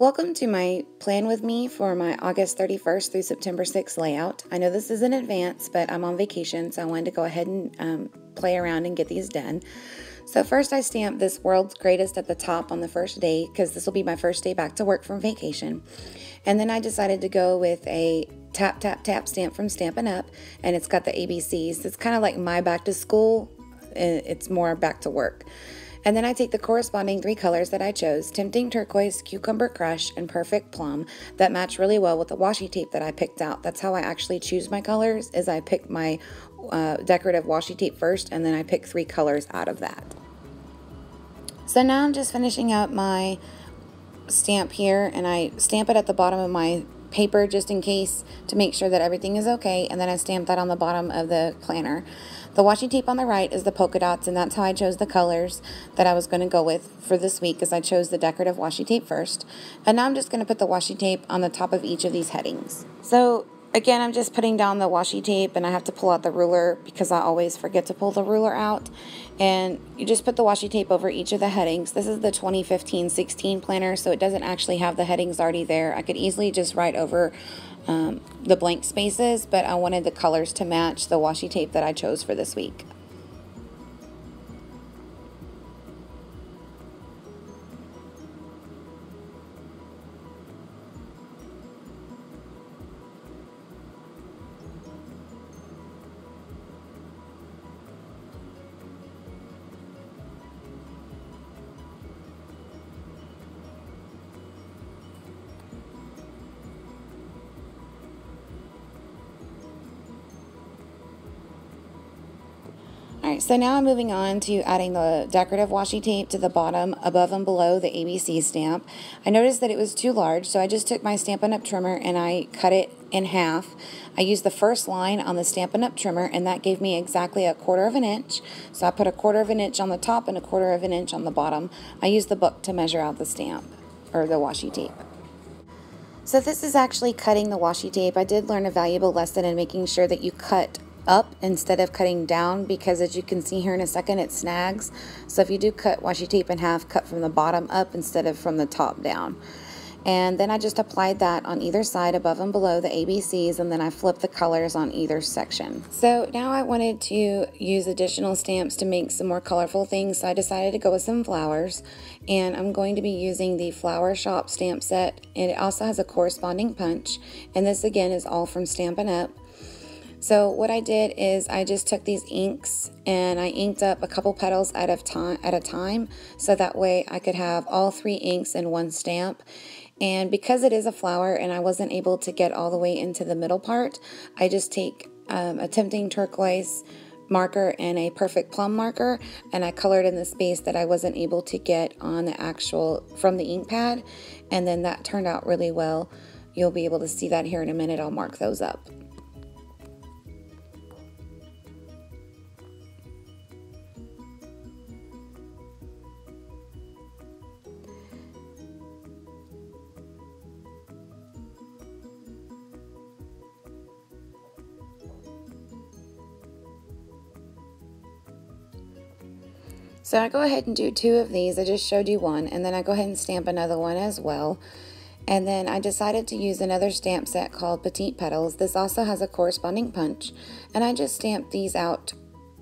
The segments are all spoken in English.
Welcome to my plan with me for my August 31st through September 6th layout. I know this is in advance, but I'm on vacation, so I wanted to go ahead and play around and get these done. So first I stamped this World's Greatest at the top on the first day, because this will be my first day back to work from vacation. And then I decided to go with a tap, tap, tap stamp from Stampin' Up, and it's got the ABCs. It's kind of like my back to school, it's more back to work. And then I take the corresponding three colors that I chose, Tempting Turquoise, Cucumber Crush, and Perfect Plum, that match really well with the washi tape that I picked out. That's how I actually choose my colors, is I pick my decorative washi tape first, and then I pick three colors out of that. So now I'm just finishing up my stamp here, and I stamp it at the bottom of my paper just in case to make sure that everything is okay, and then I stamp that on the bottom of the planner. The washi tape on the right is the polka dots, and that's how I chose the colors that I was going to go with for this week, because I chose the decorative washi tape first. And now I'm just going to put the washi tape on the top of each of these headings. So again, I'm just putting down the washi tape, and I have to pull out the ruler because I always forget to pull the ruler out. And you just put the washi tape over each of the headings. This is the 2015-16 planner, so it doesn't actually have the headings already there. I could easily just write over the blank spaces, but I wanted the colors to match the washi tape that I chose for this week. Alright, so now I'm moving on to adding the decorative washi tape to the bottom, above and below the ABC stamp. I noticed that it was too large, so I just took my Stampin' Up trimmer and I cut it in half. I used the first line on the Stampin' Up trimmer, and that gave me exactly 1/4 of an inch. So I put 1/4 of an inch on the top and 1/4 of an inch on the bottom. I used the book to measure out the stamp, or the washi tape. So this is actually cutting the washi tape. I did learn a valuable lesson in making sure that you cut up instead of cutting down, because as you can see here in a second, it snags. So if you do cut washi tape in half, cut from the bottom up instead of from the top down. And then I just applied that on either side, above and below the ABCs, and then I flipped the colors on either section. So now I wanted to use additional stamps to make some more colorful things, so I decided to go with some flowers, and I'm going to be using the Flower Shop stamp set, and it also has a corresponding punch, and this again is all from Stampin' Up. So what I did is I just took these inks and I inked up a couple petals at a time, so that way I could have all three inks in one stamp. And because it is a flower and I wasn't able to get all the way into the middle part, I just take a Tempting Turquoise marker and a Perfect Plum marker, and I colored in the space that I wasn't able to get on the actual from the ink pad, and then that turned out really well. You'll be able to see that here in a minute. I'll mark those up. So I go ahead and do two of these. I just showed you one, and then I go ahead and stamp another one as well. And then I decided to use another stamp set called Petite Petals. This also has a corresponding punch, and I just stamped these out,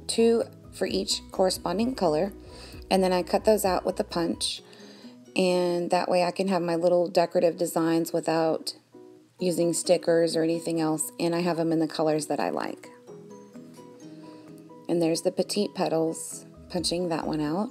two for each corresponding color, and then I cut those out with the punch, and that way I can have my little decorative designs without using stickers or anything else, and I have them in the colors that I like. And there's the Petite Petals, punching that one out.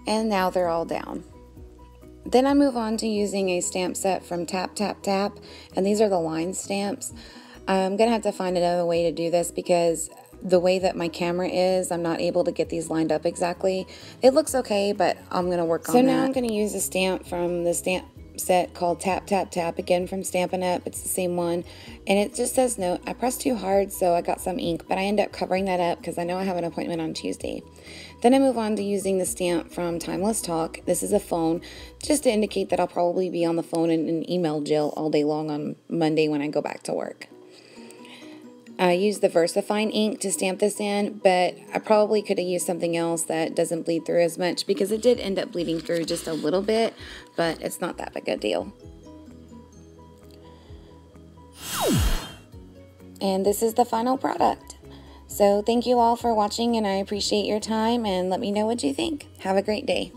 And now they're all down. Then I move on to using a stamp set from Tap Tap Tap, and these are the line stamps. I'm gonna have to find another way to do this because the way that my camera is, I'm not able to get these lined up exactly. It looks okay, but I'm gonna work on that. So now I'm gonna use a stamp from the set called Tap Tap Tap, again from Stampin' Up. It's the same one, and it just says note. I pressed too hard, so I got some ink, but I end up covering that up because I know I have an appointment on Tuesday. Then I move on to using the stamp from Timeless Talk. This is a phone, just to indicate that I'll probably be on the phone and email Jill all day long on Monday when I go back to work. I used the VersaFine ink to stamp this in, but I probably could have used something else that doesn't bleed through as much, because it did end up bleeding through just a little bit, but it's not that big a deal. And this is the final product. So thank you all for watching, and I appreciate your time, and let me know what you think. Have a great day.